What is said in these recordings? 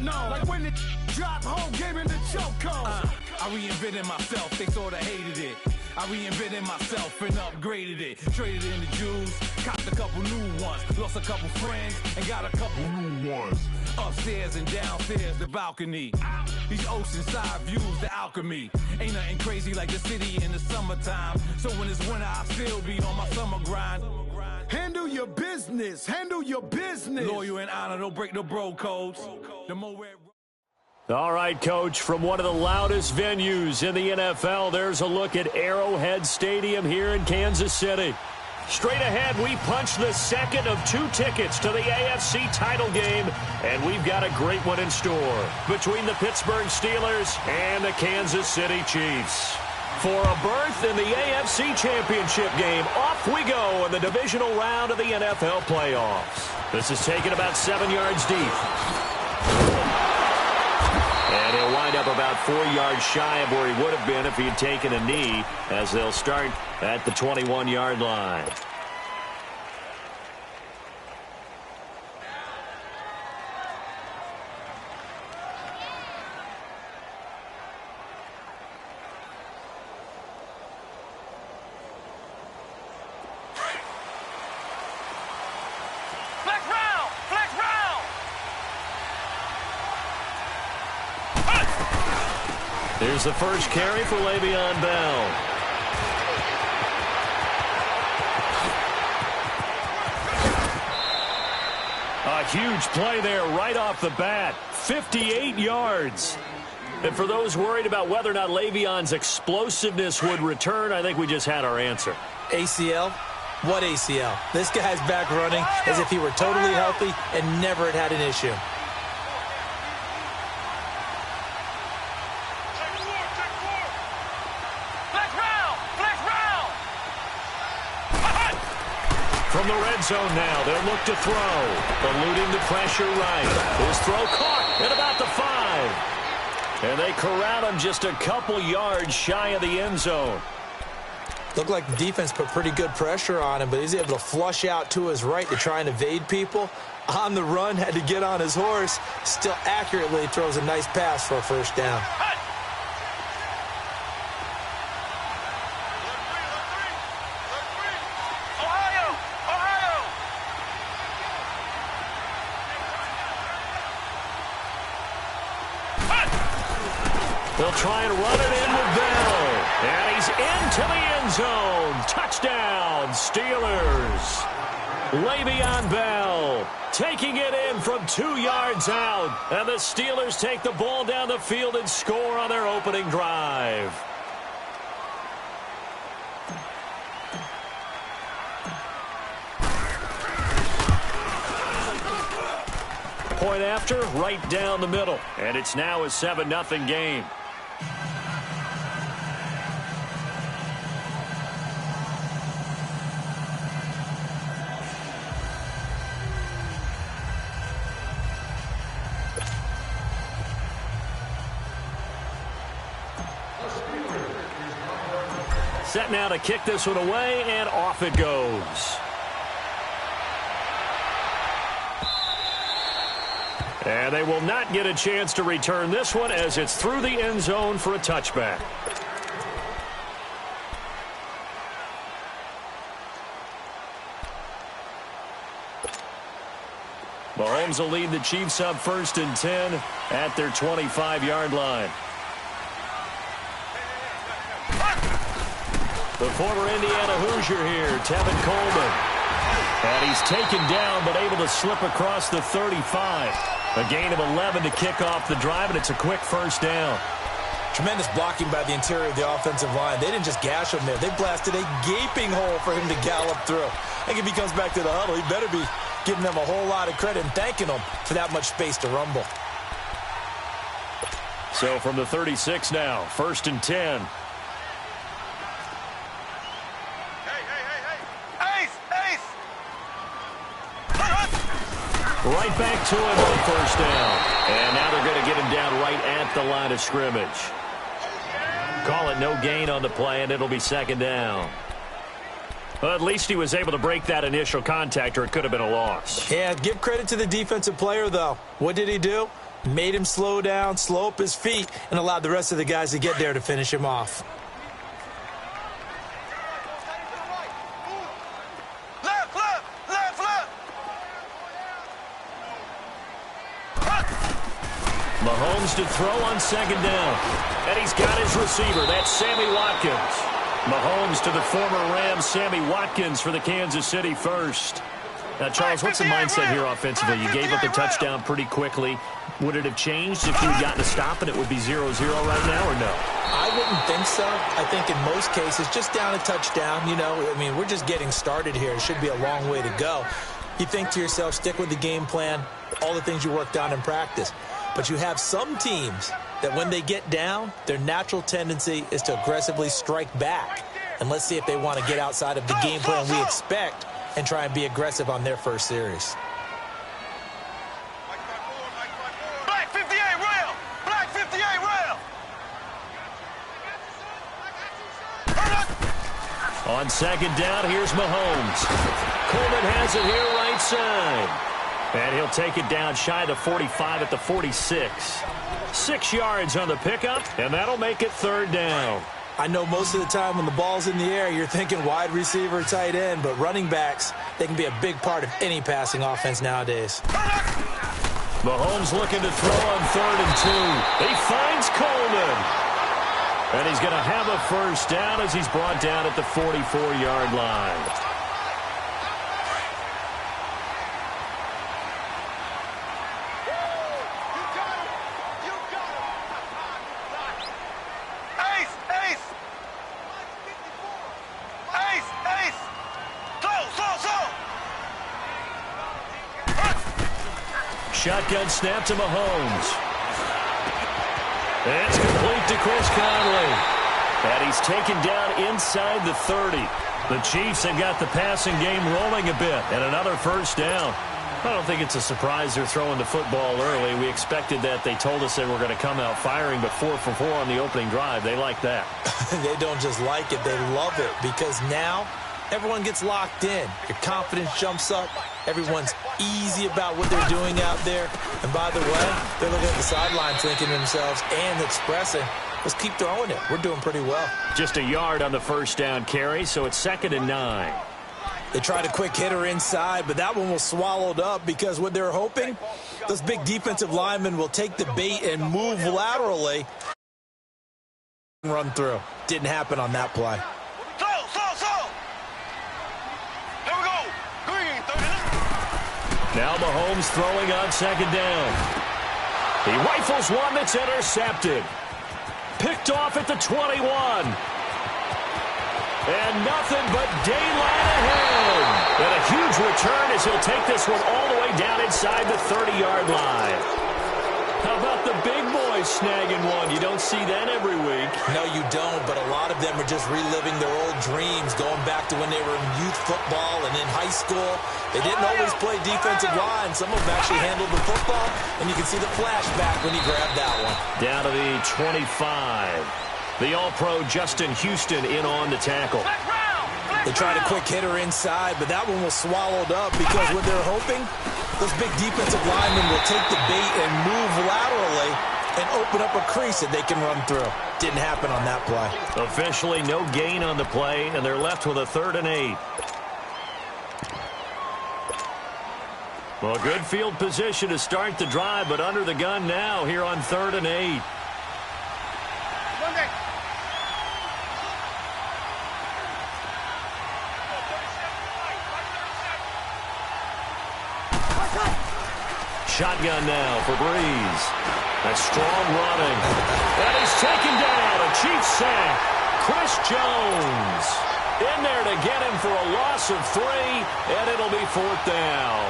known. Like when it dropped, whole game in the chokehold. I reinvented myself, they sorta hated it. I reinvented myself and upgraded it. Traded in the Jews, copped a couple new ones. Lost a couple friends and got a couple new ones. Upstairs and downstairs, the balcony. These oceanside views, the alchemy. Ain't nothing crazy like the city in the summertime. So when it's winter, I still be on my summer grind. Handle your business. Handle your business. Loyal and honor, don't break no bro codes. The more red... All right, Coach, from one of the loudest venues in the NFL, there's a look at Arrowhead Stadium here in Kansas City. Straight ahead, we punch the second of 2 tickets to the AFC title game, and we've got a great one in store between the Pittsburgh Steelers and the Kansas City Chiefs. For a berth in the AFC Championship game, off we go in the divisional round of the NFL playoffs. This is taken about 7 yards deep. And he'll wind up about 4 yards shy of where he would have been if he had taken a knee, as they'll start at the 21-yard line. Here's the first carry for Le'Veon Bell. A huge play there right off the bat. 58 yards. And for those worried about whether or not Le'Veon's explosiveness would return, I think we just had our answer. ACL? What ACL? This guy's back running as if he were totally healthy and never had an issue. From the red zone now, they'll look to throw. Eluding the pressure right. His throw caught at about the 5. And they corral him just a couple yards shy of the end zone. Looked like the defense put pretty good pressure on him, but he's able to flush out to his right to try and evade people. On the run, had to get on his horse. Still accurately throws a nice pass for a first down. They'll try and run it in with Bell. And he's into the end zone. Touchdown, Steelers. Le'Veon Bell taking it in from 2 yards out. And the Steelers take the ball down the field and score on their opening drive. Point after, right down the middle. And it's now a 7-0 game. Set now to kick this one away, and off it goes. And they will not get a chance to return this one as it's through the end zone for a touchback. Mahomes will lead the Chiefs up 1st and 10 at their 25-yard line. The former Indiana Hoosier here, Tevin Coleman. And he's taken down but able to slip across the 35. A gain of 11 to kick off the drive, and it's a quick first down. Tremendous blocking by the interior of the offensive line. They didn't just gash him there. They blasted a gaping hole for him to gallop through. I think if he comes back to the huddle, he better be giving them a whole lot of credit and thanking them for that much space to rumble. So from the 36 now, 1st and 10. Right back to him on 1st down. And now they're going to get him down right at the line of scrimmage. Call it no gain on the play, and it'll be 2nd down. Well, at least he was able to break that initial contact, or it could have been a loss. Yeah, give credit to the defensive player, though. What did he do? Made him slow down, slow up his feet, and allowed the rest of the guys to get there to finish him off. Mahomes to throw on second down. And he's got his receiver. That's Sammy Watkins. Mahomes to the former Rams, Sammy Watkins, for the Kansas City first. Now, Charles, what's the mindset here offensively? You gave up a touchdown pretty quickly. Would it have changed if you had gotten a stop and it would be 0-0 right now, or no? I wouldn't think so. I think in most cases, just down a touchdown, you know, I mean, we're just getting started here. It should be a long way to go. You think to yourself, stick with the game plan, all the things you worked on in practice. But you have some teams that when they get down, their natural tendency is to aggressively strike back. And let's see if they want to get outside of the game plan we expect and try and be aggressive on their first series. Black 58 rail! Black 58 rail! On second down, here's Mahomes. Coleman has it here right side. And he'll take it down shy of the 45 at the 46. 6 yards on the pickup, and that'll make it third down. I know most of the time when the ball's in the air, you're thinking wide receiver, tight end, but running backs, they can be a big part of any passing offense nowadays. Mahomes looking to throw on 3rd and 2. He finds Coleman. And he's going to have a first down as he's brought down at the 44-yard line. Shotgun snap to Mahomes. It's complete to Chris Conley. And he's taken down inside the 30. The Chiefs have got the passing game rolling a bit. And another first down. I don't think it's a surprise they're throwing the football early. We expected that. They told us they were going to come out firing, but 4 for 4 on the opening drive. They like that. They don't just like it. They love it because now everyone gets locked in. Your confidence jumps up. Everyone's easy about what they're doing out there. And by the way, they're looking at the sideline thinking to themselves and expressing, let's keep throwing it. We're doing pretty well. Just a yard on the first down carry, so it's 2nd and 9. They tried a quick hitter inside, but that one was swallowed up because what they're hoping, those big defensive linemen will take the bait and move laterally. Run through. Didn't happen on that play. Now Mahomes throwing on second down. He rifles one that's intercepted. Picked off at the 21. And nothing but daylight ahead. And a huge return as he'll take this one all the way down inside the 30-yard line. How about the big boys snagging one? You don't see that every week. No, you don't, but a lot of them are just reliving their old dreams, going back to when they were in youth football and in high school. They didn't always play defensive line. Some of them actually handled the football, and you can see the flashback when he grabbed that one. Down to the 25. The All-Pro Justin Houston in on the tackle. They tried a quick hitter inside, but that one was swallowed up because what they're hoping, those big defensive linemen will take the bait and move laterally and open up a crease that they can run through. Didn't happen on that play. Officially no gain on the play, and they're left with a 3rd and 8. Well, good field position to start the drive, but under the gun now here on 3rd and 8. Shotgun now for Breeze. That's strong running. And he's taken down. A Chiefs sack. Chris Jones in there to get him for a loss of 3, and it'll be 4th down.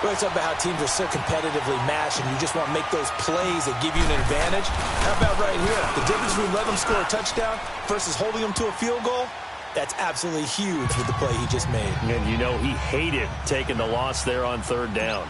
Well, it's about how teams are so competitively matched, and you just want to make those plays that give you an advantage. How about right here? The difference between letting them score a touchdown versus holding them to a field goal, that's absolutely huge with the play he just made. And you know he hated taking the loss there on 3rd down.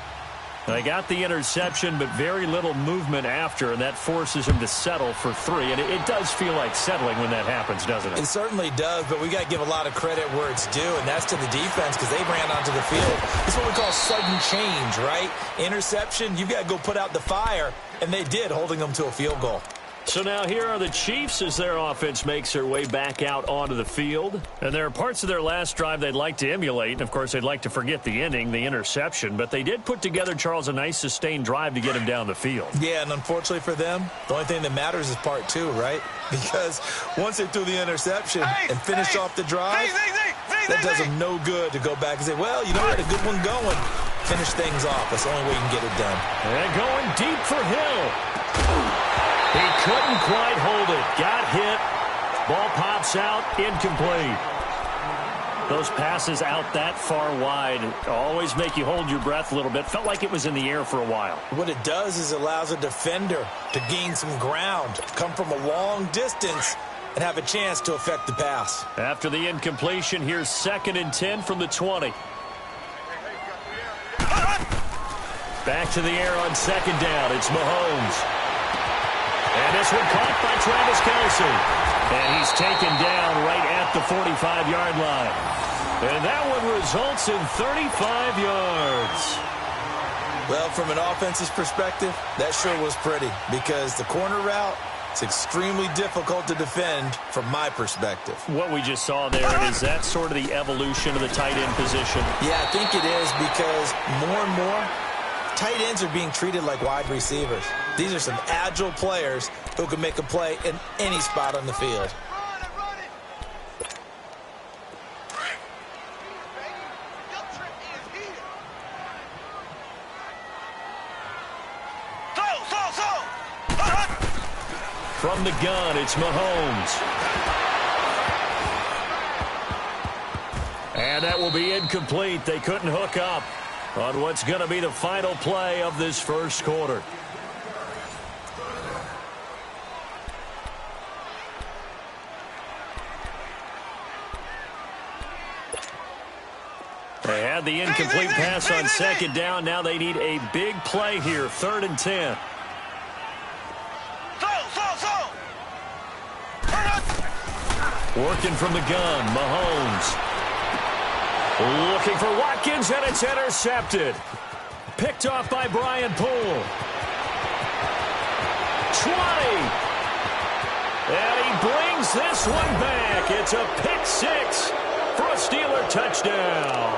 They got the interception, but very little movement after, and that forces him to settle for 3. And it does feel like settling when that happens, doesn't it? It certainly does, but we got to give a lot of credit where it's due, and that's to the defense because they ran onto the field. It's what we call sudden change, right? Interception, you got to go put out the fire, and they did, holding them to a field goal. So now here are the Chiefs as their offense makes their way back out onto the field. And there are parts of their last drive they'd like to emulate. And, of course, they'd like to forget the ending, the interception. But they did put together, Charles, a nice sustained drive to get him down the field. Yeah, and unfortunately for them, the only thing that matters is part 2, right? Because once they threw the interception and finished off the drive, that does them no good to go back and say, well, you know, we had a good one going. Finish things off. That's the only way you can get it done. And going deep for Hill. He couldn't quite hold it. Got hit. Ball pops out. Incomplete. Those passes out that far wide always make you hold your breath a little bit. Felt like it was in the air for a while. What it does is it allows a defender to gain some ground, come from a long distance, and have a chance to affect the pass. After the incompletion, here's 2nd and 10 from the 20. Back to the air on 2nd down. It's Mahomes. And this one caught by Travis Kelce. And he's taken down right at the 45-yard line. And that one results in 35 yards. Well, from an offense's perspective, that sure was pretty because the corner route is extremely difficult to defend from my perspective. What we just saw there, is that sort of the evolution of the tight end position? Yeah, I think it is because more and more, tight ends are being treated like wide receivers. These are some agile players who can make a play in any spot on the field. From the gun, it's Mahomes. And that will be incomplete. They couldn't hook up on what's going to be the final play of this first quarter. They had the incomplete pass on 2nd down. Now they need a big play here. 3rd and 10. Working from the gun, Mahomes. Looking for Watkins, and it's intercepted. Picked off by Brian Poole. 20. And he brings this one back. It's a pick 6 for a Steeler touchdown.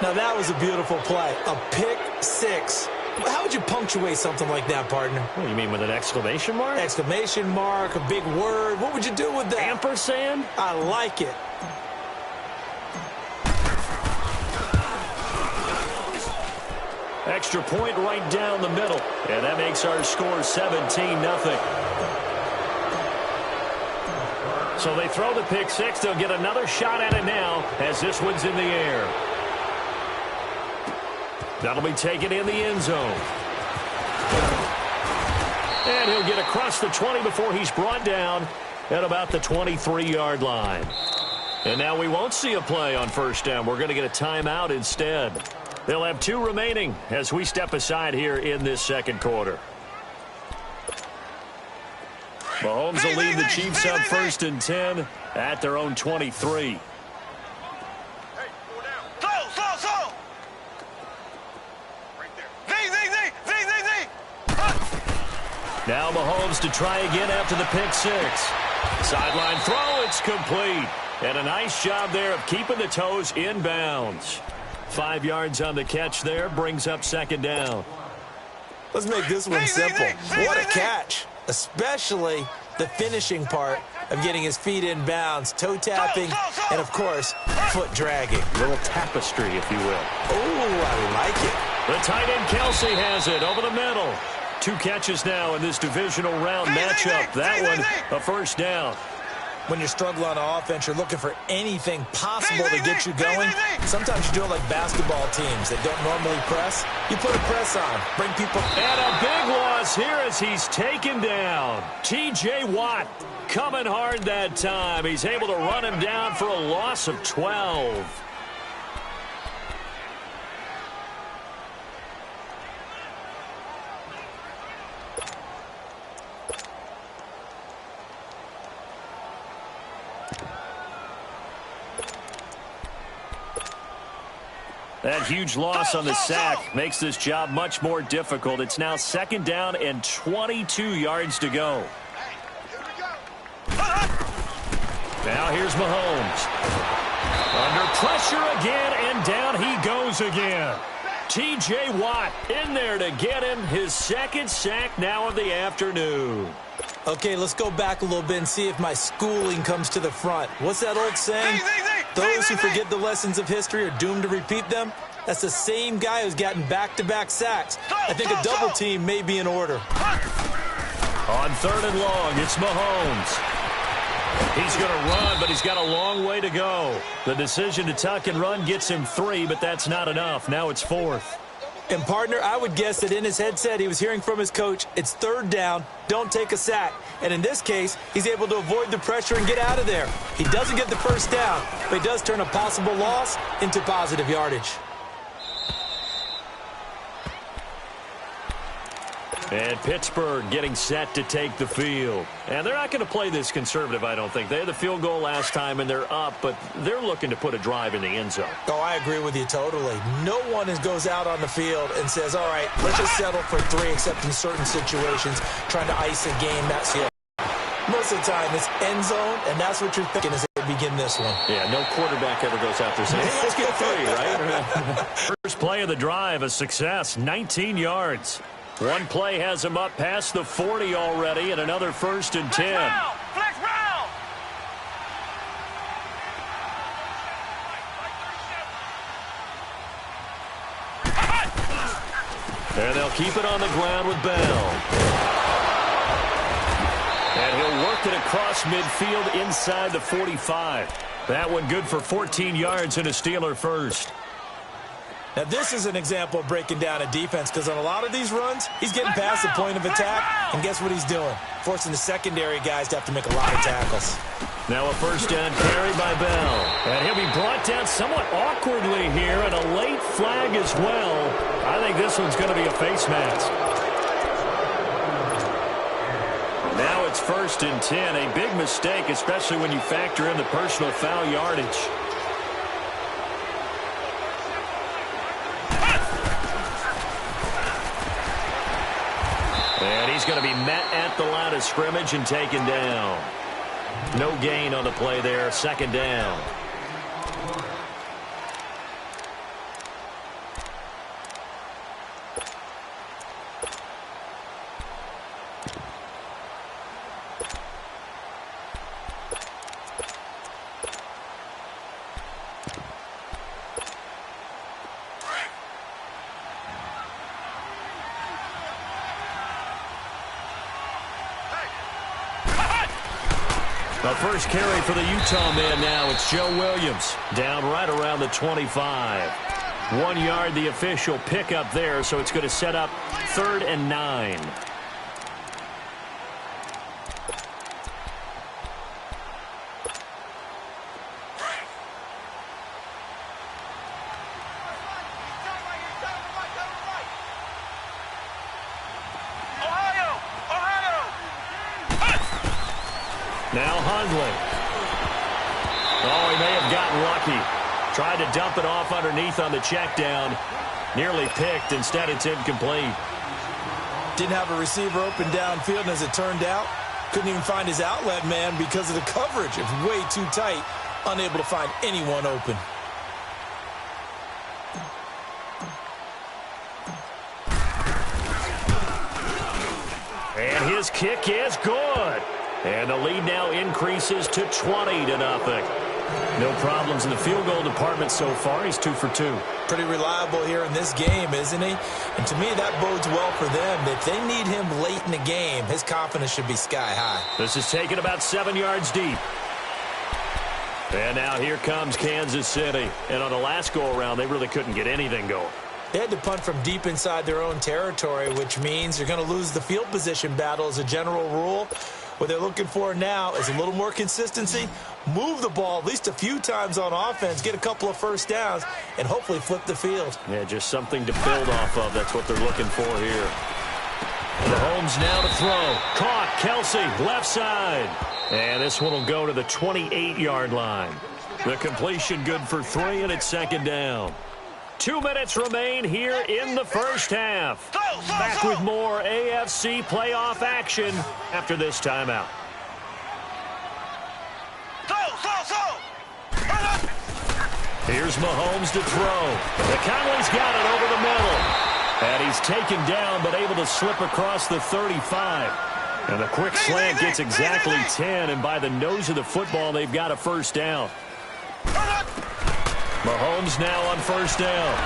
Now that was a beautiful play. A pick 6. How would you punctuate something like that, partner? What do you mean, with an exclamation mark? Exclamation mark, a big word. What would you do with that? Ampersand? I like it. Extra point right down the middle. And that makes our score 17-0. So they throw the pick 6. They'll get another shot at it now as this one's in the air. That'll be taken in the end zone. And he'll get across the 20 before he's brought down at about the 23-yard line. And now we won't see a play on 1st down. We're going to get a timeout instead. They'll have 2 remaining as we step aside here in this 2nd quarter. Mahomes will lead the Chiefs up 1st and 10 at their own 23. Now Mahomes to try again after the pick 6. Sideline throw, it's complete. And a nice job there of keeping the toes in bounds. 5 yards on the catch there, brings up 2nd down. Let's make this one simple. What a catch, especially the finishing part of getting his feet in bounds, toe tapping, and, of course, foot dragging. A little tapestry, if you will. Oh, I like it. The tight end Kelce has it over the middle. 2 catches now in this divisional round matchup. That one, a 1st down. When you struggle on offense, you're looking for anything possible to get you going. Sometimes you do it like basketball teams that don't normally press. You put a press on, bring people. And a big loss here as he's taken down. T.J. Watt coming hard that time. He's able to run him down for a loss of 12. That huge loss on the sack makes this job much more difficult. It's now 2nd down and 22 yards to go. Now here's Mahomes. Under pressure again, and down he goes again. T.J. Watt in there to get him his 2nd sack now of the afternoon. Okay, let's go back a little bit and see if my schooling comes to the front. What's that old saying? Those who forget the lessons of history are doomed to repeat them. That's the same guy who's gotten back-to-back sacks. I think a double team may be in order. On 3rd and long, it's Mahomes. He's going to run, but he's got a long way to go. The decision to tuck and run gets him 3, but that's not enough. Now it's 4th. And, partner, I would guess that in his headset he was hearing from his coach, it's 3rd down, don't take a sack. And in this case, he's able to avoid the pressure and get out of there. He doesn't get the 1st down, but he does turn a possible loss into positive yardage. And Pittsburgh getting set to take the field. And they're not going to play this conservative, I don't think. They had the field goal last time, and they're up, but they're looking to put a drive in the end zone. Oh, I agree with you totally. No one goes out on the field and says, all right, let's just settle for 3, except in certain situations, trying to ice a game. That's it. Most of the time, it's end zone, and that's what you're thinking as they begin this one. Yeah, no quarterback ever goes out there saying, hey, let's get 3, right? First play of the drive, a success, 19 yards. One play has him up past the 40 already, and another 1st and 10. Flex round. And they'll keep it on the ground with Bell. And he'll work it across midfield inside the 45. That one good for 14 yards and a Steeler first. Now, this is an example of breaking down a defense, because on a lot of these runs, he's getting past the point of attack, and guess what he's doing? Forcing the secondary guys to have to make a lot of tackles. Now a 1st down carry by Bell. And he'll be brought down somewhat awkwardly here, and a late flag as well. I think this one's going to be a face mask. Now it's 1st and 10, a big mistake, especially when you factor in the personal foul yardage. And he's going to be met at the line of scrimmage and taken down. No gain on the play there, 2nd down. The first carry for the Utah man now. It's Joe Williams down right around the 25. 1 yard, the official pickup there, so it's going to set up 3rd and 9. Now Hundley. Oh, he may have gotten lucky. Tried to dump it off underneath on the check down. Nearly picked. Instead, it's incomplete. Didn't have a receiver open downfield, and as it turned out, couldn't even find his outlet man because of the coverage. It was way too tight. Unable to find anyone open. And his kick is good. And the lead now increases to 20-0. No problems in the field goal department so far. He's 2 for 2. Pretty reliable here in this game, isn't he? And to me, that bodes well for them. If they need him late in the game, his confidence should be sky high. This is taken about 7 yards deep. And now here comes Kansas City. And on the last go-around, they really couldn't get anything going. They had to punt from deep inside their own territory, which means you're going to lose the field position battle as a general rule. What they're looking for now is a little more consistency, move the ball at least a few times on offense, get a couple of 1st downs, and hopefully flip the field. Yeah, just something to build off of. That's what they're looking for here. Mahomes now to throw. Caught. Kelsey, left side. And this one will go to the 28-yard line. The completion good for 3, and it's 2nd down. 2 minutes remain here in the first half. Back with more AFC playoff action after this timeout. Here's Mahomes to throw. McConley's got it over the middle. And he's taken down but able to slip across the 35. And the quick slant gets exactly 10, and by the nose of the football, they've got a first down. Mahomes now on first down.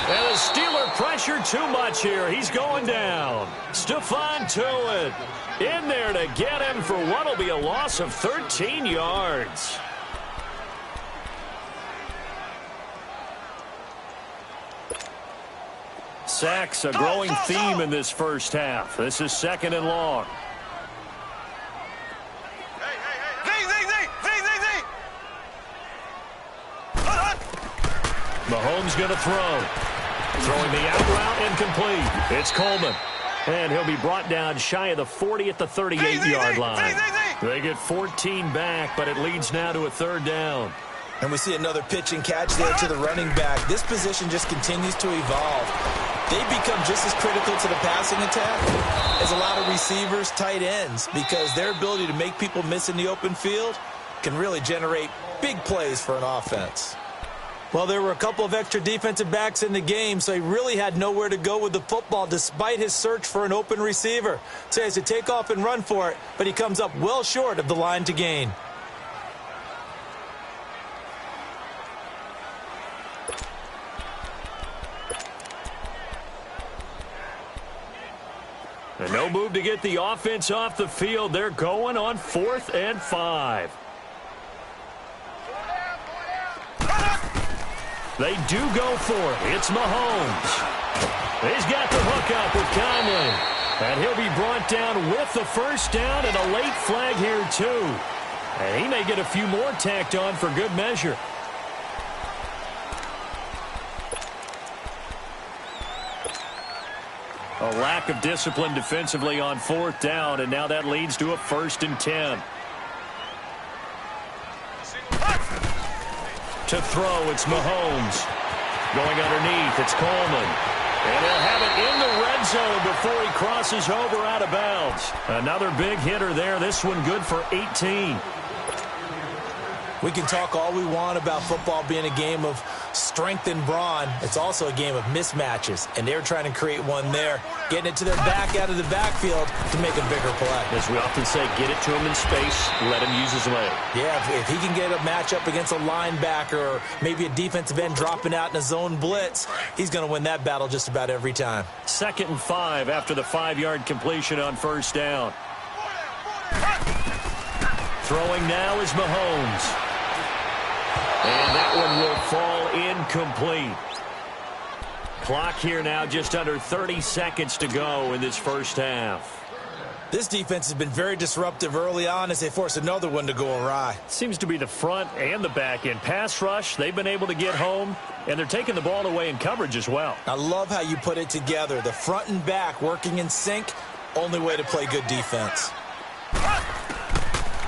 And the Steeler pressure too much here. He's going down. Stephon Tuitt in there to get him for what will be a loss of 13 yards. Sacks, a growing theme in this first half. This is 2nd and long. Mahomes going to throw. Throwing the out route incomplete. It's Coleman. And he'll be brought down shy of the 40 at the 38-yard line. They get 14 back, but it leads now to a 3rd down. And we see another pitch and catch there to the running back. This position just continues to evolve. They become just as critical to the passing attack as a lot of receivers, tight ends, because their ability to make people miss in the open field can really generate big plays for an offense. Well, there were a couple of extra defensive backs in the game, so he really had nowhere to go with the football despite his search for an open receiver. So he has to take off and run for it, but he comes up well short of the line to gain. And no move to get the offense off the field. They're going on 4th and 5. They do go for it. It's Mahomes. He's got the hook up with Conley. And he'll be brought down with the first down and a late flag here too. And he may get a few more tacked on for good measure. A lack of discipline defensively on 4th down, and now that leads to a 1st and 10. To throw, it's Mahomes. Going underneath, it's Coleman. And he'll have it in the red zone before he crosses over out of bounds. Another big hitter there. This one good for 18. We can talk all we want about football being a game of strength and brawn. It's also a game of mismatches, and they're trying to create one there, getting it to their back out of the backfield to make a bigger play. As we often say, get it to him in space, let him use his leg. Yeah, if he can get a matchup against a linebacker or maybe a defensive end dropping out in a zone blitz, he's going to win that battle just about every time. 2nd and 5 after the 5-yard completion on first down. Throwing now is Mahomes. And that one will fall incomplete. Clock here now just under 30 seconds to go in this first half. This defense has been very disruptive early on as they force another one to go awry. Seems to be the front and the back end. Pass rush, they've been able to get home, and they're taking the ball away in coverage as well. I love how you put it together. The front and back working in sync, only way to play good defense.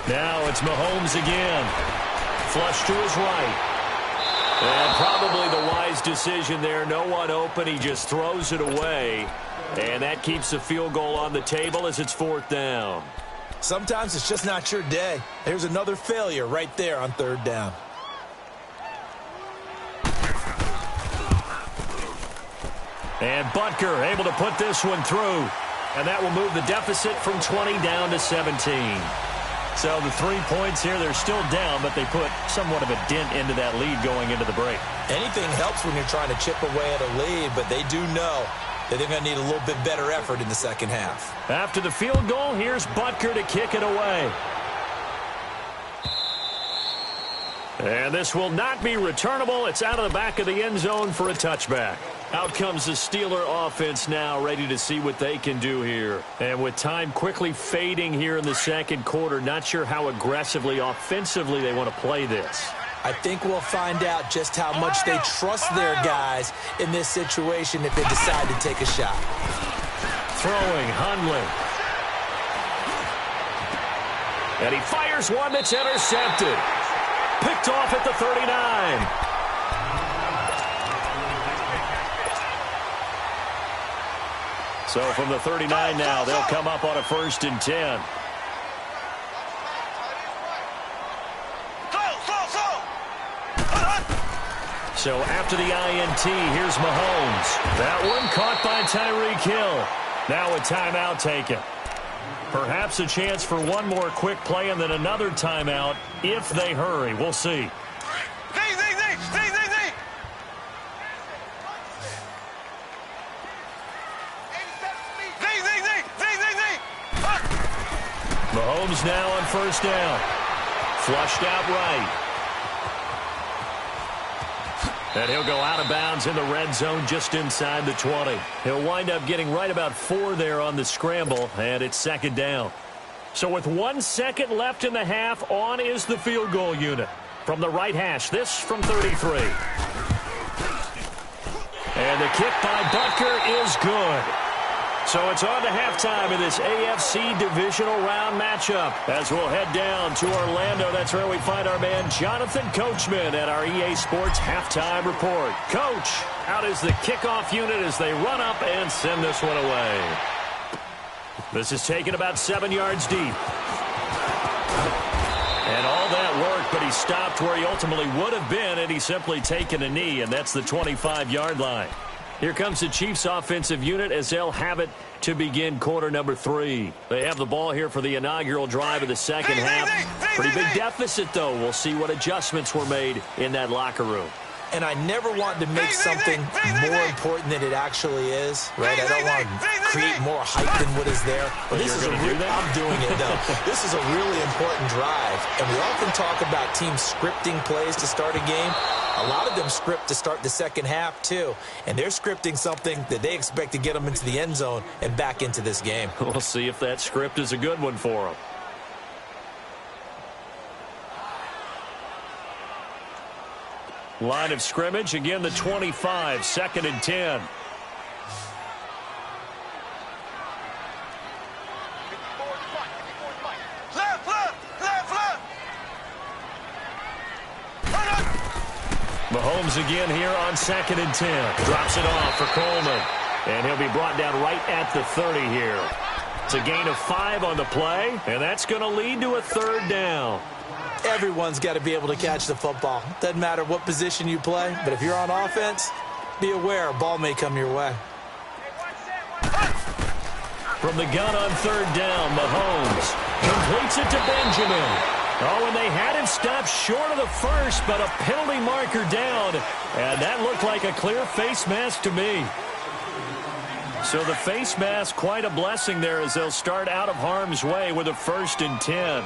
Now it's Mahomes again. Flush to his right. And probably the wise decision there. No one open. He just throws it away. And that keeps the field goal on the table as it's 4th down. Sometimes it's just not your day. There's another failure right there on 3rd down. And Butker able to put this one through. And that will move the deficit from 20 down to 17. So the 3 points here, they're still down, but they put somewhat of a dent into that lead going into the break. Anything helps when you're trying to chip away at a lead, but they do know that they're going to need a little bit better effort in the second half. After the field goal, here's Butker to kick it away. And this will not be returnable. It's out of the back of the end zone for a touchback. Out comes the Steeler offense now, ready to see what they can do here. And with time quickly fading here in the second quarter, not sure how aggressively, offensively they want to play this. I think we'll find out just how much they trust their guys in this situation if they decide to take a shot. Throwing, Hundley. And he fires one that's intercepted. Picked off at the 39. So from the 39 now, they'll come up on a 1st and 10. So after the INT, here's Mahomes. That one caught by Tyreek Hill. Now a timeout taken. Perhaps a chance for one more quick play and then another timeout if they hurry. We'll see. Mahomes now on 1st down. Flushed out right. And he'll go out of bounds in the red zone just inside the 20. He'll wind up getting right about 4 there on the scramble, and it's 2nd down. So with 1 second left in the half, on is the field goal unit. From the right hash, this from 33. And the kick by Butker is good. So it's on to halftime in this AFC divisional round matchup. As we'll head down to Orlando, that's where we find our man Jonathan Coachman at our EA Sports Halftime Report. Coach, out is the kickoff unit as they run up and send this one away. This is taken about 7 yards deep. And all that work, but he stopped where he ultimately would have been, and he's simply taken a knee, and that's the 25-yard line. Here comes the Chiefs offensive unit as they'll have it to begin quarter number 3. They have the ball here for the inaugural drive of the second half. Pretty big deficit, though. We'll see what adjustments were made in that locker room. And I never want to make something more important than it actually is, right? I don't want to create more hype than what is there. But this is I'm doing it, though. This is a really important drive. And we often talk about teams scripting plays to start a game. A lot of them script to start the second half, too. And they're scripting something that they expect to get them into the end zone and back into this game. We'll see if that script is a good one for them. Line of scrimmage, again the 25, 2nd and 10. Mahomes again here on 2nd and 10. Drops it off for Coleman. And he'll be brought down right at the 30 here. It's a gain of 5 on the play, and that's going to lead to a 3rd down. Everyone's got to be able to catch the football. Doesn't matter what position you play, but if you're on offense, be aware a ball may come your way. From the gun on 3rd down, Mahomes completes it to Benjamin. Oh, and they had him stopped short of the first, but a penalty marker down, and that looked like a clear face mask to me. So the face mask, quite a blessing there as they'll start out of harm's way with a 1st and 10.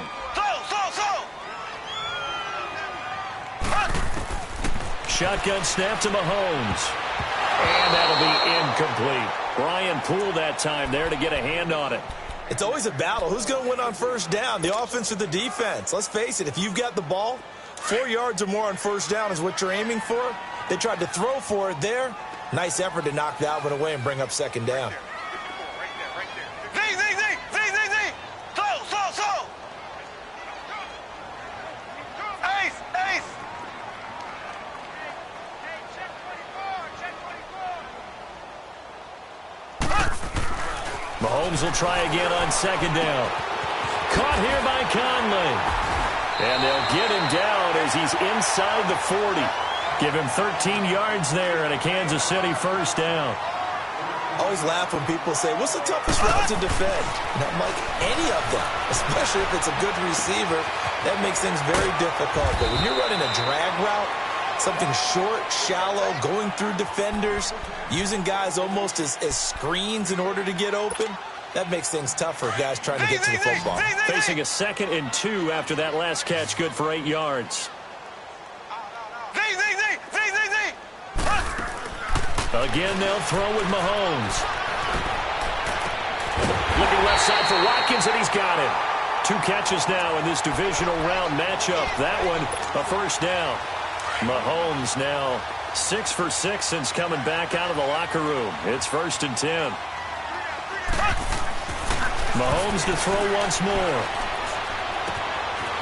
Shotgun snap to Mahomes. And that'll be incomplete. Brian Poole that time there to get a hand on it. It's always a battle. Who's going to win on 1st down, the offense or the defense? Let's face it, if you've got the ball, 4 yards or more on 1st down is what you're aiming for. They tried to throw for it there. Nice effort to knock that one away and bring up 2nd down. Mahomes will try again on 2nd down. Caught here by Conley. And they'll get him down as he's inside the 40. Give him 13 yards there and a Kansas City 1st down. I always laugh when people say, what's the toughest route to defend? And I'm like, any of them, especially if it's a good receiver. That makes things very difficult. But when you're running a drag route, something short, shallow, going through defenders, using guys almost as screens in order to get open, that makes things tough for guys trying to get to the football. Facing a 2nd and 2 after that last catch, good for 8 yards. Again, they'll throw with Mahomes. Looking left side for Watkins, and he's got it. 2 catches now in this divisional round matchup. That one, a 1st down. Mahomes now 6 for 6 since coming back out of the locker room. It's 1st and 10. Mahomes to throw once more.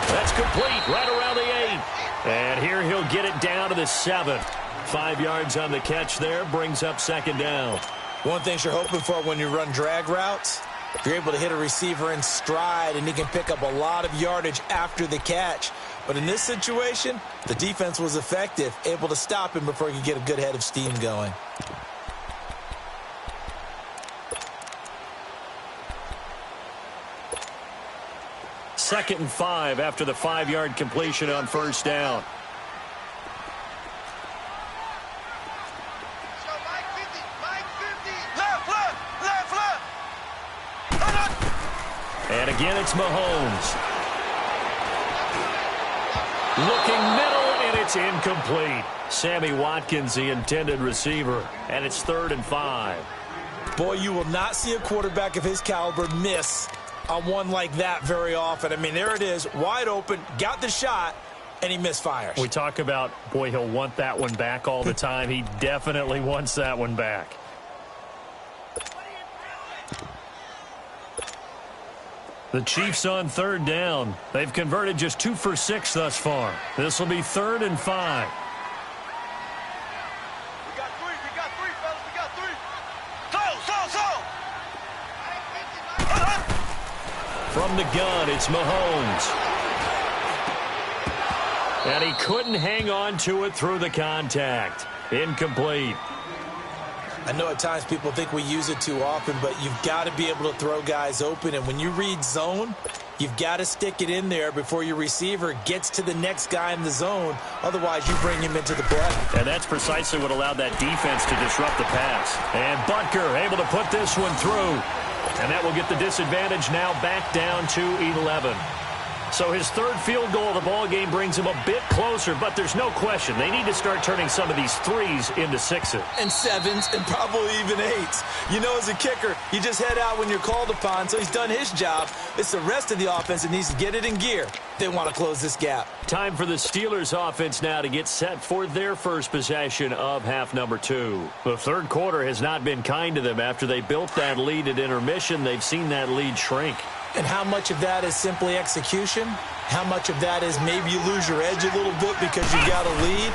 That's complete right around the 8. And here he'll get it down to the 7. 5 yards on the catch there, brings up 2nd down. One thing you're hoping for when you run drag routes, you're able to hit a receiver in stride, and he can pick up a lot of yardage after the catch. But in this situation, the defense was effective, able to stop him before he could get a good head of steam going. Second and 5 after the 5-yard completion on first down. And again, it's Mahomes. Looking middle, and it's incomplete. Sammy Watkins, the intended receiver, and it's 3rd and 5. Boy, you will not see a quarterback of his caliber miss on one like that very often. I mean, there it is, wide open, got the shot, and he misfires. We talk about, boy, he'll want that one back all the time. He definitely wants that one back. The Chiefs on 3rd down. They've converted just 2 for 6 thus far. This will be 3rd and 5. We got three, fellas. We got 3. From the gun, it's Mahomes. And he couldn't hang on to it through the contact. Incomplete. I know at times people think we use it too often, but you've got to be able to throw guys open. And when you read zone, you've got to stick it in there before your receiver gets to the next guy in the zone. Otherwise, you bring him into the play. And that's precisely what allowed that defense to disrupt the pass. And Butker able to put this one through. And that will get the disadvantage now back down to 11. So his 3rd field goal of the ball game brings him a bit closer, but there's no question they need to start turning some of these 3s into 6s. And 7s and probably even 8s. You know, as a kicker, you just head out when you're called upon, so he's done his job. It's the rest of the offense that needs to get it in gear. They want to close this gap. Time for the Steelers offense now to get set for their first possession of half number 2. The 3rd quarter has not been kind to them. After they built that lead at intermission, they've seen that lead shrink. And how much of that is simply execution? How much of that is maybe you lose your edge a little bit because you got a lead?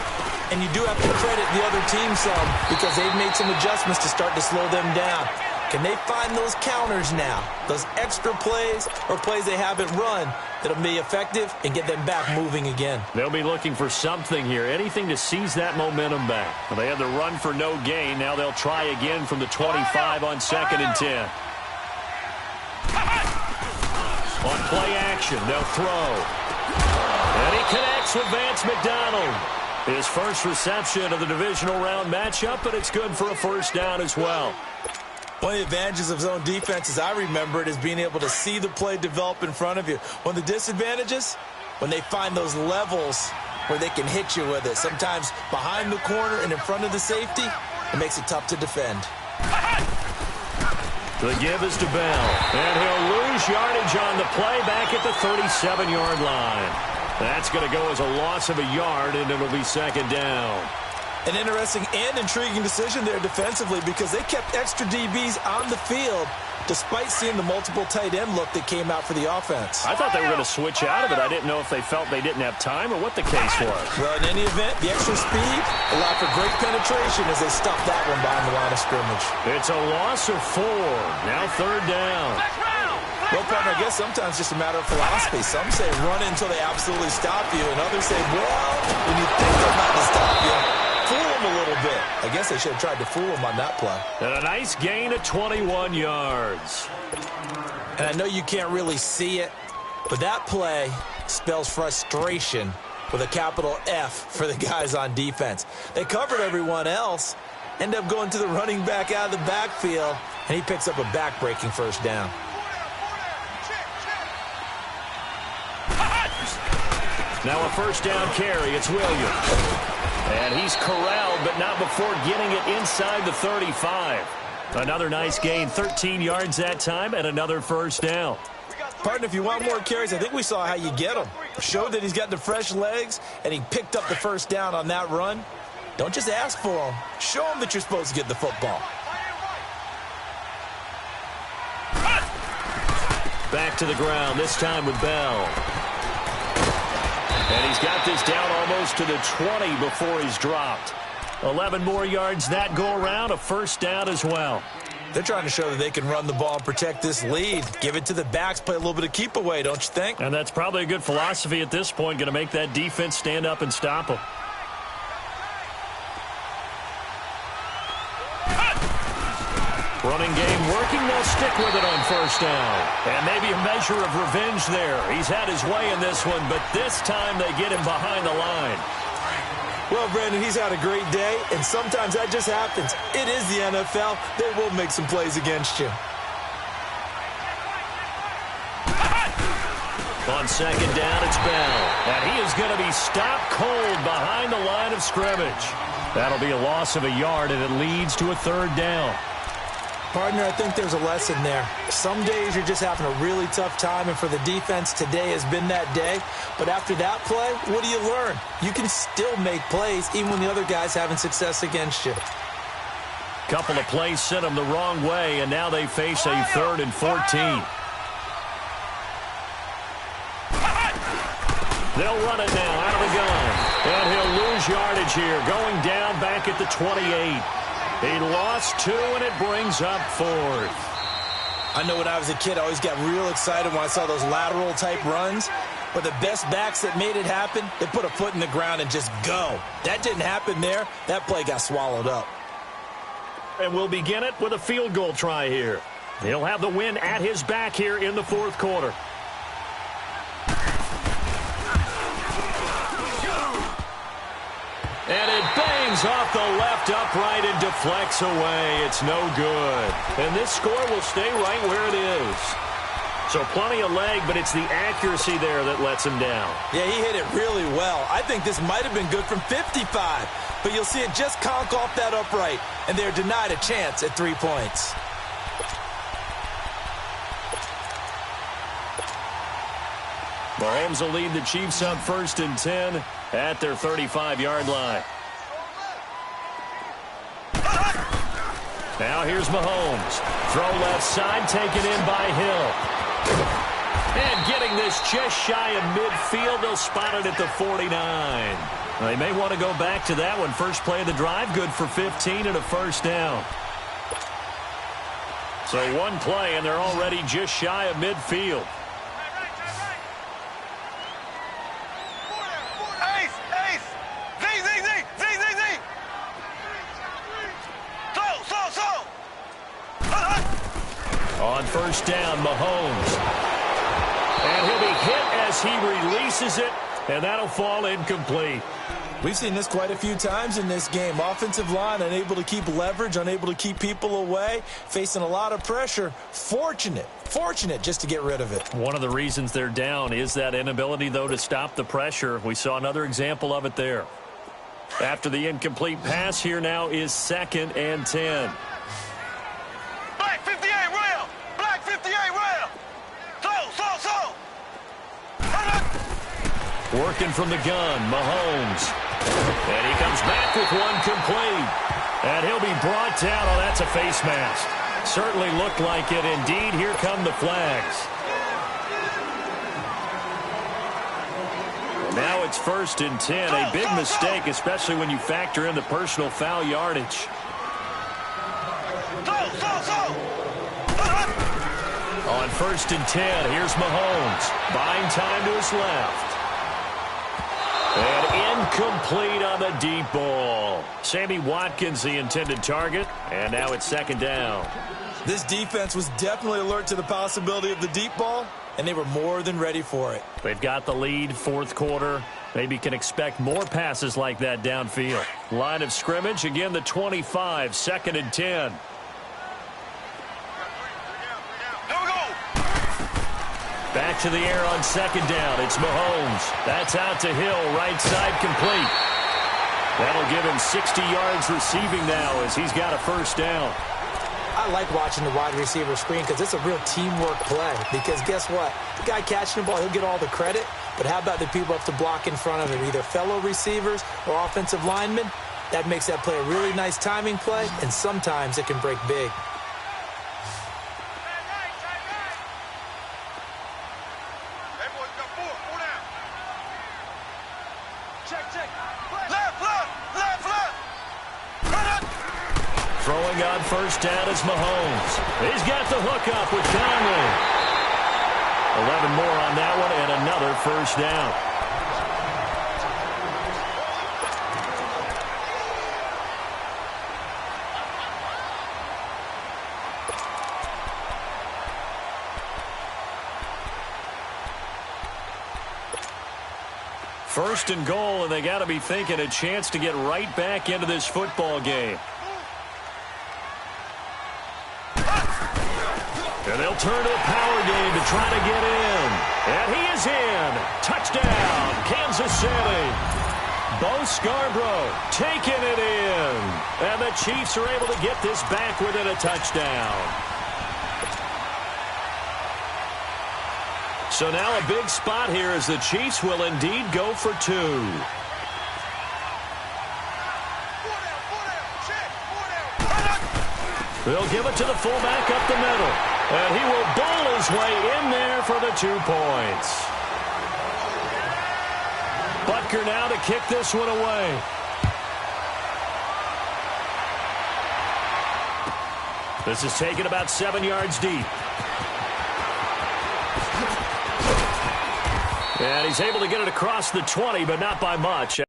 And you do have to credit the other team some because they've made some adjustments to start to slow them down. Can they find those counters now, those extra plays or plays they haven't run that'll be effective and get them back moving again? They'll be looking for something here, anything to seize that momentum back. Well, they had the run for no gain. Now they'll try again from the 25 on 2nd and 10. On play action, they'll throw. And he connects with Vance McDonald. His first reception of the divisional round matchup, but it's good for a first down as well. One of the advantages of zone defense, as I remember it, is being able to see the play develop in front of you. One of the disadvantages, when they find those levels where they can hit you with it. Sometimes behind the corner and in front of the safety, it makes it tough to defend. The give is to Bell, and he'll lose yardage on the play back at the 37-yard line. That's going to go as a loss of a yard, and it'll be 2nd down. An interesting and intriguing decision there defensively because they kept extra DBs on the field despite seeing the multiple tight end look that came out for the offense. I thought they were going to switch out of it. I didn't know if they felt they didn't have time or what the case was. Well, in any event, the extra speed allowed for great penetration as they stuffed that one behind the line of scrimmage. It's a loss of 4. Now 3rd down. Well, partner, I guess sometimes it's just a matter of philosophy. Some say run until they absolutely stop you, and others say, well, when you think they're about to stop you, fool them a little bit. I guess they should have tried to fool them on that play. And a nice gain of 21 yards. And I know you can't really see it, but that play spells frustration with a capital F for the guys on defense. They covered everyone else, end up going to the running back out of the backfield, and he picks up a back-breaking first down. Now a first down carry. It's Williams. And he's corralled, but not before getting it inside the 35. Another nice gain, 13 yards that time, and another first down. Partner, if you want more carries, I think we saw how you get them. Showed that he's got the fresh legs, and he picked up the first down on that run. Don't just ask for them. Show them that you're supposed to get the football. Back to the ground, this time with Bell. And he's got this down almost to the 20 before he's dropped. 11 more yards that go around, a first down as well. They're trying to show that they can run the ball and protect this lead. Give it to the backs, play a little bit of keep away, don't you think? And that's probably a good philosophy at this point, going to make that defense stand up and stop them. Running game working, they'll stick with it on first down. And maybe a measure of revenge there. He's had his way in this one, but this time they get him behind the line. Well, Brandon, he's had a great day, and sometimes that just happens. It is the NFL. They will make some plays against you. On second down, it's Bell. And he is going to be stopped cold behind the line of scrimmage. That'll be a loss of a yard, and it leads to a third down. Partner, I think there's a lesson there. Some days you're just having a really tough time, and for the defense, today has been that day. But after that play, what do you learn? You can still make plays even when the other guy's having success against you. Couple of plays sent them the wrong way, and now they face a 3rd and 14. They'll run it now out of the gun. And he'll lose yardage here, going down back at the 28. He lost 2, and it brings up 4th. I know when I was a kid, I always got real excited when I saw those lateral-type runs. But the best backs that made it happen, they put a foot in the ground and just go. That didn't happen there. That play got swallowed up. And we'll begin it with a field goal try here. He'll have the win at his back here in the 4th quarter. And it bangs off the left upright and deflects away. It's no good. And this score will stay right where it is. So plenty of leg, but it's the accuracy there that lets him down. Yeah, he hit it really well. I think this might have been good from 55. But you'll see it just conk off that upright. And they're denied a chance at 3 points. Mahomes will lead the Chiefs up 1st and 10 at their 35-yard line. Now here's Mahomes. Throw left side, taken in by Hill. And getting this just shy of midfield, they'll spot it at the 49. They may want to go back to that one. First play of the drive, good for 15 and a first down. So one play, and they're already just shy of midfield. On first down, Mahomes. And he'll be hit as he releases it, and that'll fall incomplete. We've seen this quite a few times in this game. Offensive line unable to keep leverage, unable to keep people away, facing a lot of pressure. Fortunate just to get rid of it. One of the reasons they're down is that inability, though, to stop the pressure. We saw another example of it there. After the incomplete pass, here now is 2nd and 10. Black 58 rail! Black 58 rail! Slow! Working from the gun, Mahomes. And he comes back with one complete. And he'll be brought down. Oh, that's a face mask. Certainly looked like it. Indeed, here come the flags. Now it's 1st and 10. A big mistake, especially when you factor in the personal foul yardage. On 1st and 10, here's Mahomes. Buying time to his left. And incomplete on the deep ball. Sammy Watkins, the intended target. And now it's 2nd down. This defense was definitely alert to the possibility of the deep ball, and they were more than ready for it. They've got the lead, 4th quarter. Maybe can expect more passes like that downfield. Line of scrimmage, again the 25, 2nd and 10. Back to the air on 2nd down. It's Mahomes. That's out to Hill, right side complete. That'll give him 60 yards receiving now as he's got a first down. I like watching the wide receiver screen because it's a real teamwork play. Because guess what? The guy catching the ball, he'll get all the credit. But how about the people up to block in front of him, either fellow receivers or offensive linemen? That makes that play a really nice timing play, and sometimes it can break big. on first down is Mahomes. He's got the hook up with Conley. 11 more on that one and another first down. First and goal, and they got to be thinking a chance to get right back into this football game. And they'll turn to the power game to try to get in. And he is in. Touchdown, Kansas City. Bo Scarborough taking it in. And the Chiefs are able to get this back within a touchdown. So now a big spot here as the Chiefs will indeed go for two. They'll give it to the fullback up the middle. And he will bowl his way in there for the 2 points. Butker now to kick this one away. This is taken about 7 yards deep. And he's able to get it across the 20, but not by much.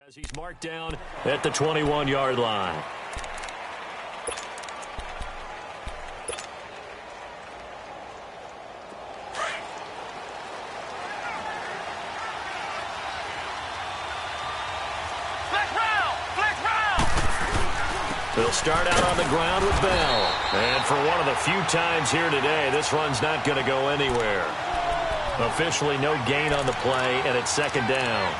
As he's marked down at the 21-yard line. They'll start out on the ground with Bell. And for one of the few times here today, this run's not going to go anywhere. Officially no gain on the play, and it's second down.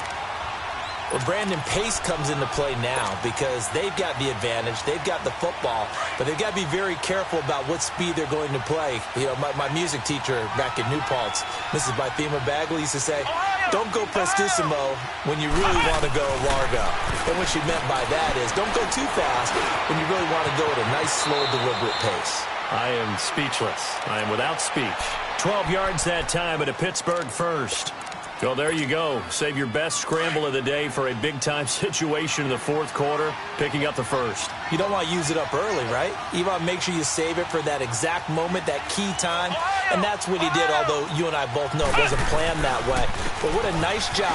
Well, Brandon, pace comes into play now because they've got the advantage. They've got the football, but they've got to be very careful about what speed they're going to play. You know, my music teacher back in New Paltz, Mrs. Bythema Bagley, used to say, don't go prestissimo when you really want to go largo. And what she meant by that is don't go too fast when you really want to go at a nice, slow, deliberate pace. I am speechless. I am without speech. 12 yards that time at a Pittsburgh first. So there you go. Save your best scramble of the day for a big-time situation in the fourth quarter, picking up the first. You don't want to use it up early, right? You want to make sure you save it for that exact moment, that key time. And that's what he did, although you and I both know it wasn't planned that way. But what a nice job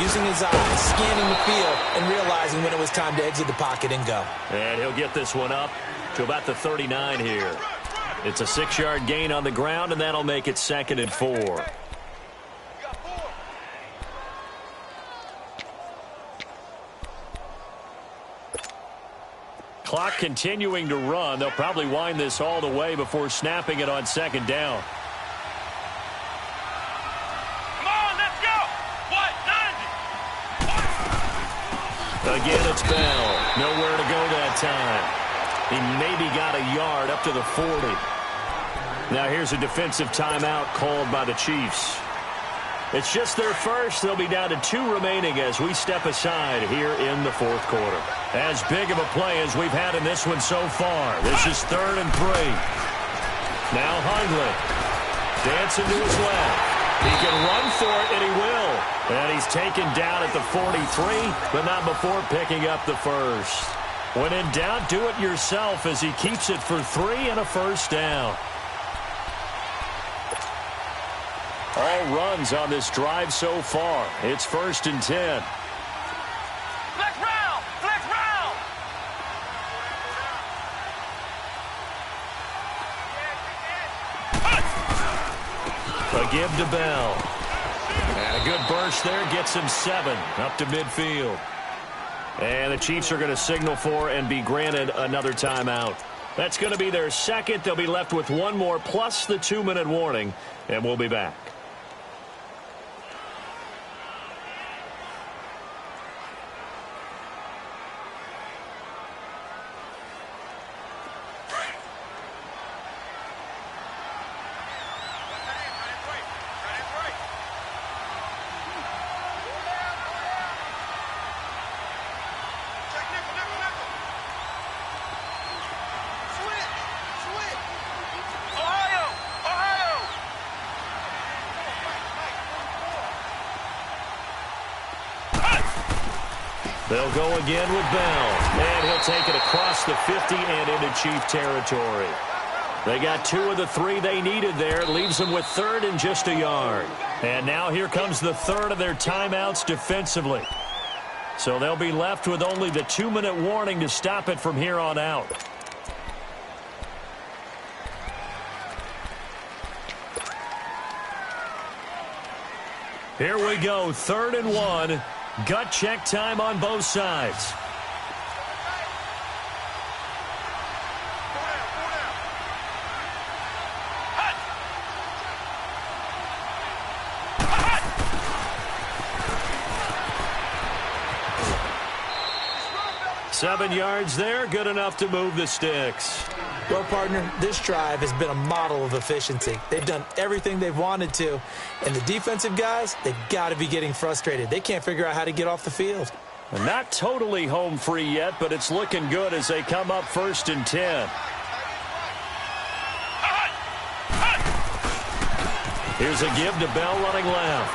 using his eyes, scanning the field, and realizing when it was time to exit the pocket and go. And he'll get this one up to about the 39 here. It's a 6-yard gain on the ground, and that'll make it 2nd and 4. Clock continuing to run. They'll probably wind this all the way before snapping it on 2nd down. Come on, let's go. What? 90. Again, it's Bell. Nowhere to go that time. He maybe got a yard up to the 40. Now here's a defensive timeout called by the Chiefs. It's just their first. They'll be down to 2 remaining as we step aside here in the fourth quarter. As big of a play as we've had in this one so far. This is 3rd and 3. Now Hundley. Dancing to his left. He can run for it, and he will. And he's taken down at the 43, but not before picking up the first. When in doubt, do it yourself as he keeps it for 3 and a first down. All runs on this drive so far. It's 1st and 10. Flex round! Flex round! A give to Bell. And a good burst there gets him 7 up to midfield. And the Chiefs are going to signal for and be granted another timeout. That's going to be their second. They'll be left with one more plus the 2-minute warning, and we'll be back. They'll go again with Bell, and he'll take it across the 50 and into Chief territory. They got 2 of the 3 they needed there. It leaves them with 3rd and just a yard. And now here comes the 3rd of their timeouts defensively. So they'll be left with only the 2-minute warning to stop it from here on out. Here we go, 3rd and 1. Gut check time on both sides. Seven yards there, good enough to move the sticks. Well, partner, this drive has been a model of efficiency. They've done everything they've wanted to, and the defensive guys, they've got to be getting frustrated. They can't figure out how to get off the field. Not totally home free yet, but it's looking good as they come up 1st and 10. Here's a give to Bell running left.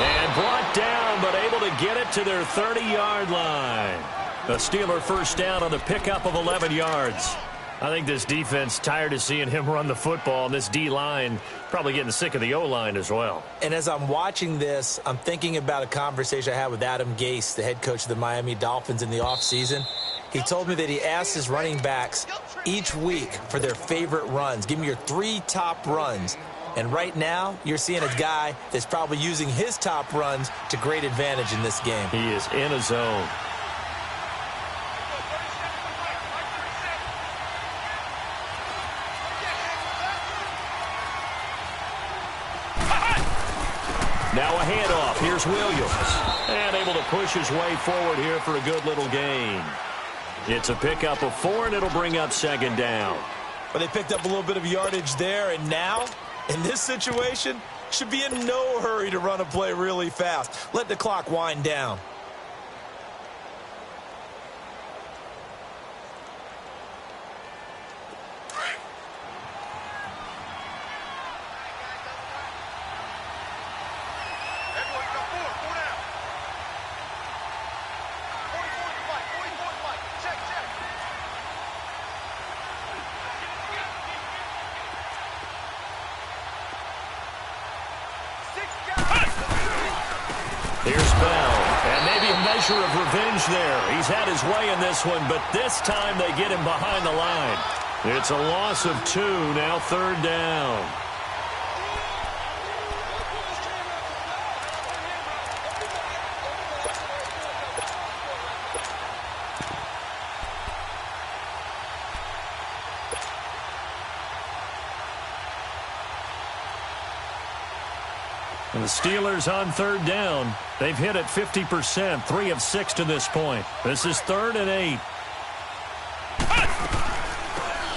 And brought down, but able to get it to their 30-yard line. A Steeler first down on the pickup of 11 yards. I think this defense tired of seeing him run the football, and this D-line probably getting sick of the O-line as well. And as I'm watching this, I'm thinking about a conversation I had with Adam Gase, the head coach of the Miami Dolphins in the offseason. He told me that he asked his running backs each week for their favorite runs. Give me your 3 top runs. And right now, you're seeing a guy that's probably using his top runs to great advantage in this game. He is in a zone. Now a handoff. Here's Williams. And able to push his way forward here for a good little gain. It's a pickup of 4, and it'll bring up 2nd down. But they picked up a little bit of yardage there, and now, in this situation, should be in no hurry to run a play really fast. Let the clock wind down. Here's Bell, and maybe a measure of revenge there. He's had his way in this one, but this time they get him behind the line. It's a loss of 2, now 3rd down. And the Steelers on 3rd down. They've hit it 50%, 3 of 6 to this point. This is 3rd and 8.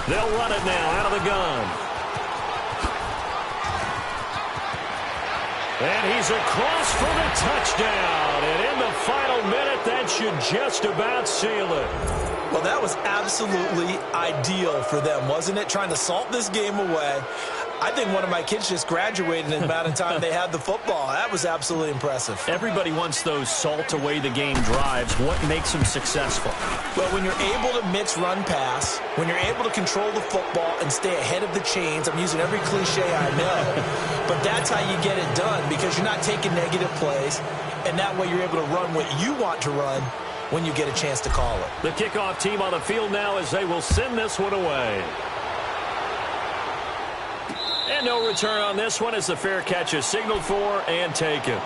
They'll run it now out of the gun. And he's across for the touchdown. And in the final minute, that should just about seal it. Well, that was absolutely ideal for them, wasn't it? Trying to salt this game away. I think one of my kids just graduated in the amount of time they had the football. That was absolutely impressive. Everybody wants those salt-away-the-game drives. What makes them successful? Well, when you're able to mix run-pass, when you're able to control the football and stay ahead of the chains, I'm using every cliche I know, but that's how you get it done because you're not taking negative plays, and that way you're able to run what you want to run when you get a chance to call it. The kickoff team on the field now as they will send this one away. And no return on this one as the fair catch is signaled for and taken.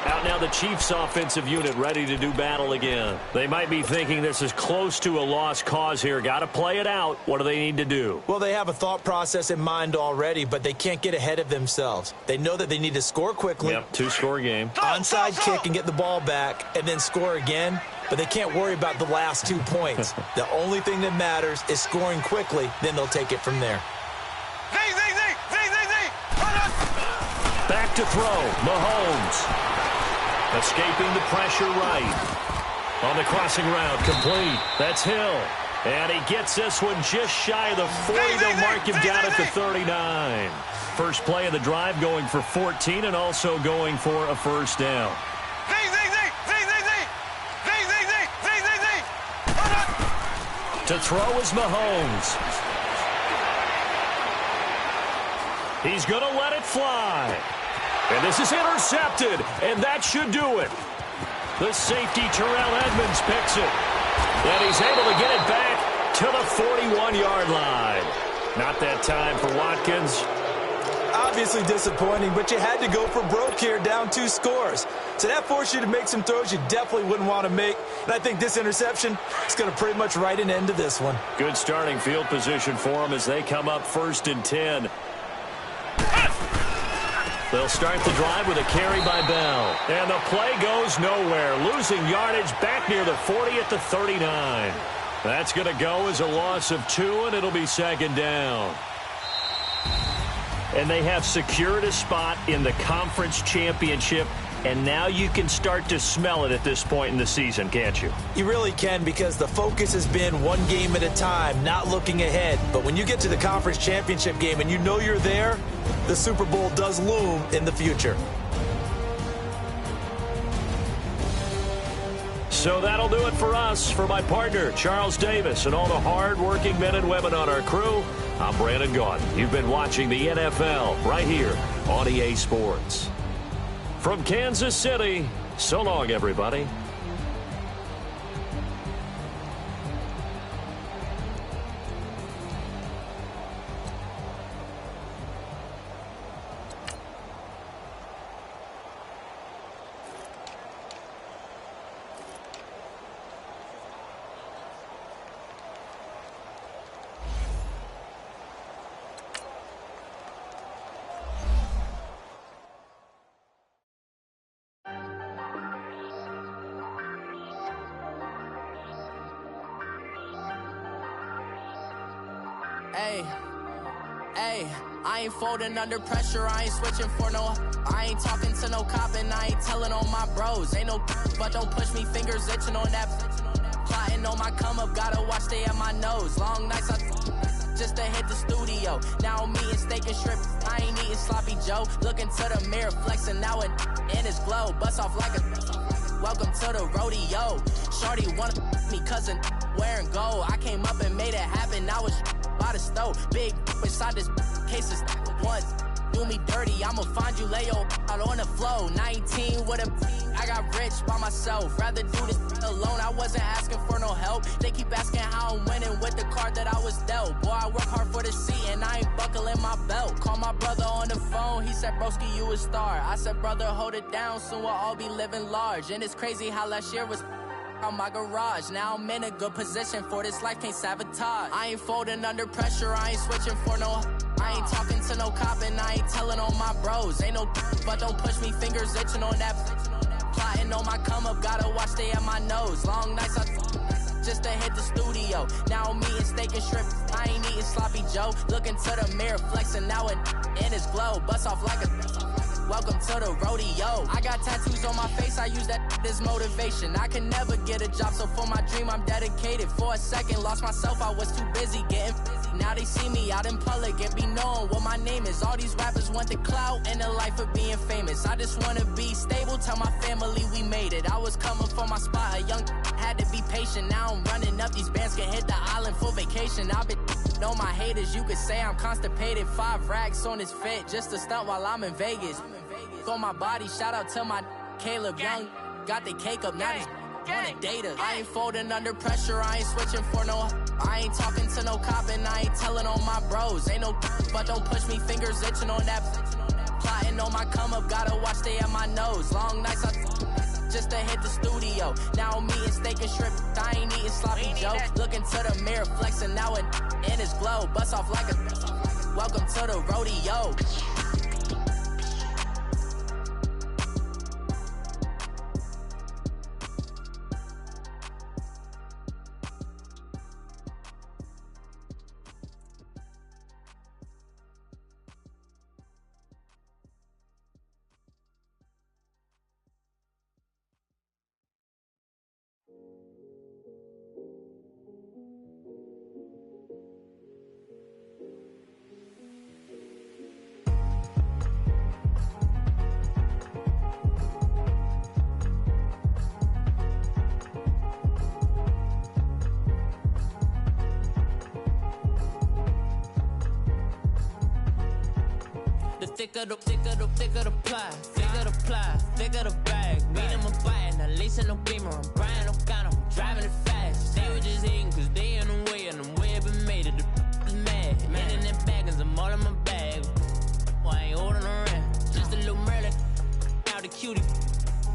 Out now the Chiefs offensive unit ready to do battle again. They might be thinking this is close to a lost cause here. Got to play it out. What do they need to do? Well, they have a thought process in mind already, but they can't get ahead of themselves. They know that they need to score quickly. Yep, two-score game. Onside kick and get the ball back and then score again, but they can't worry about the last 2 points. The only thing that matters is scoring quickly, then they'll take it from there. Back to throw, Mahomes. Escaping the pressure right. On the crossing route, complete. That's Hill. And he gets this one just shy of the 40. They'll mark him down at the 39. First play of the drive going for 14 and also going for a first down. To throw is Mahomes. He's going to let it fly. And this is intercepted, and that should do it. The safety, Terrell Edmonds, picks it. And he's able to get it back to the 41-yard line. Not that time for Watkins. Obviously disappointing, but you had to go for broke here, down 2 scores. So that forced you to make some throws you definitely wouldn't want to make. And I think this interception is going to pretty much write an end to this one. Good starting field position for them as they come up 1st and 10. They'll start the drive with a carry by Bell. And the play goes nowhere. Losing yardage back near the 40 at the 39. That's going to go as a loss of 2, and it'll be 2nd down. And they have secured a spot in the conference championship, and now you can start to smell it at this point in the season, can't you? You really can, because the focus has been one game at a time, not looking ahead. But when you get to the conference championship game and you know you're there, the Super Bowl does loom in the future. So that'll do it for us. For my partner, Charles Davis, and all the hard-working men and women on our crew, I'm Brandon Gaudin. You've been watching the NFL right here on EA Sports. From Kansas City, so long, everybody. Hey, I ain't folding under pressure, I ain't switching for no. I ain't talking to no cop and I ain't telling on my bros. Ain't no but don't push me, fingers itching on that. Plotting on my come up, gotta watch stay at my nose. Long nights just to hit the studio. Now I'm eating steak and shrimp, I ain't eating sloppy Joe. Looking to the mirror, flexing now it in his glow. Bust off like a welcome to the rodeo. Shorty wanna me cousin wearing gold. I came up and made it happen, now it's by the stove. Big inside this case is once do me dirty, I'ma find you lay your out on the flow. 19 with a I got rich by myself, rather do this alone. I wasn't asking for no help, they keep asking how I'm winning with the card that I was dealt. Boy, I work hard for the seat and I ain't buckling my belt. Call my brother on the phone, he said broski you a star. I said brother hold it down, soon we'll all be living large. And it's crazy how last year was on my garage. Now I'm in a good position for this life, can't sabotage. I ain't folding under pressure, I ain't switching for no. I ain't talking to no cop and I ain't telling on my bros. Ain't no but don't push me, fingers itching on that. Plotting on my come up, gotta watch stay at my nose. Long nights just to hit the studio. Now I'm eating steak and shrimp, I ain't eating sloppy Joe. Looking to the mirror, flexing now it in his glow. Bust off like a welcome to the rodeo. I got tattoos on my face, I use that as motivation. I can never get a job, so for my dream I'm dedicated. For a second, lost myself, I was too busy getting busy. Now they see me out in public and be knowing what my name is. All these rappers want the clout and the life of being famous. I just wanna be stable, tell my family we made it. I was coming for my spot, a young had to be patient. Now I'm running up, these bands can hit the island for vacation. I've been know my haters, you could say I'm constipated. 5 racks on his fit, just to stunt while I'm in Vegas. On my body, shout out to my Caleb Young. Got the cake up, now he's wanna date us. I ain't folding under pressure, I ain't switching for no. I ain't talking to no cop and I ain't telling on my bros. Ain't no but don't push me, fingers itching on that. Plotting on my come up, gotta watch stay at my nose. Long nights I just to hit the studio. Now I'm eating steak and shrimp, I ain't eating sloppy joe. Looking to the mirror, flexing now it in his glow. Bust off like a welcome to the rodeo. Thicker the pie, thicker the bag. Meet him a buying, at least in no beamer. I'm buying no gun, I'm driving it fast. They were just hating cause they in the way, and the way it been made it, the is mad. Man in them baggins, I'm all in my bag. I ain't holding around, just a little Merlin, out the cutie.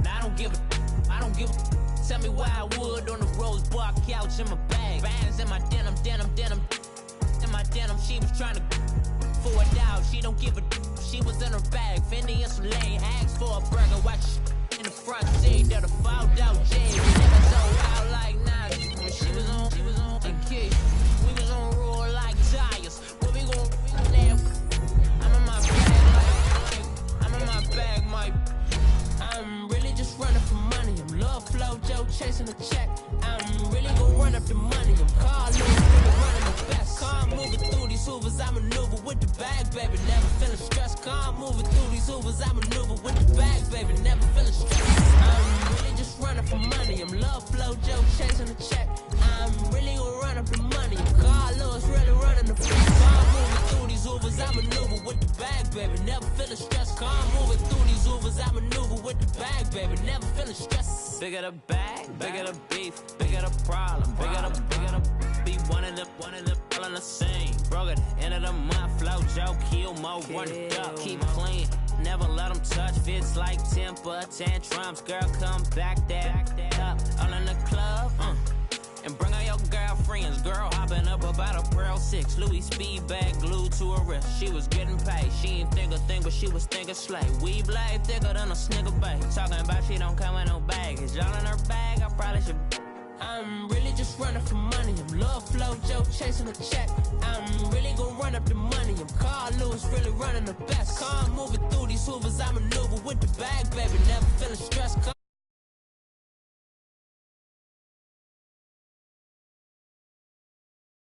Now I don't give a, tell me why I would on the rose bar couch in my bag. Bands in my denim, in my denim, she was trying to for a doubt, she don't give a she was in her bag, Fendi and some lane hags for a burger, watch in the front seat, that a fouled out J. We never so out like Nas, when she was on the kid, we was on roll like tires, what we gon' now, I'm in my bag, Mike, I'm really just running for money, I'm love flow, Joe chasing the check, I'm really gon' run up the money, I'm Carlos, really running the best, calm moving through these hoovers, I maneuver with the bag, baby, never feeling stressed, calm moving through these hoovers, I maneuver with the bag, baby, never feeling stressed, I'm really just running for money, I'm love flow, Joe chasing the check, I'm really gon' run up the money, Carlos really running the flex, calm moving through these hoovers, I maneuver with the bag, baby, never feeling stressed, calm moving through these hoovers, I maneuver with the bag, baby, never feeling stressed. Bigger the bag, bigger the beef, bigger the problem, bigger the be one of the all in the same. Broke at the end of the month, flow, Joe, kill mo, run it up, keep clean, never let them touch, fits like temper, tantrums, girl, come back that up, all in the club, and bring all your girlfriends, girl, hopping up about a Pearl 6, Louis speed bag glued to her wrist, she was getting paid, she ain't think a thing, but she was thinking slay, we blade thicker than a snigger bag, talking about she don't come with no baggage, all in her bag, I probably should. I'm really just running for money. I'm love flow, Joe chasing the check. I'm really gon' run up the money. I'm Carl Lewis, really running the best. Car moving through these hoovers, I maneuver with the bag, baby.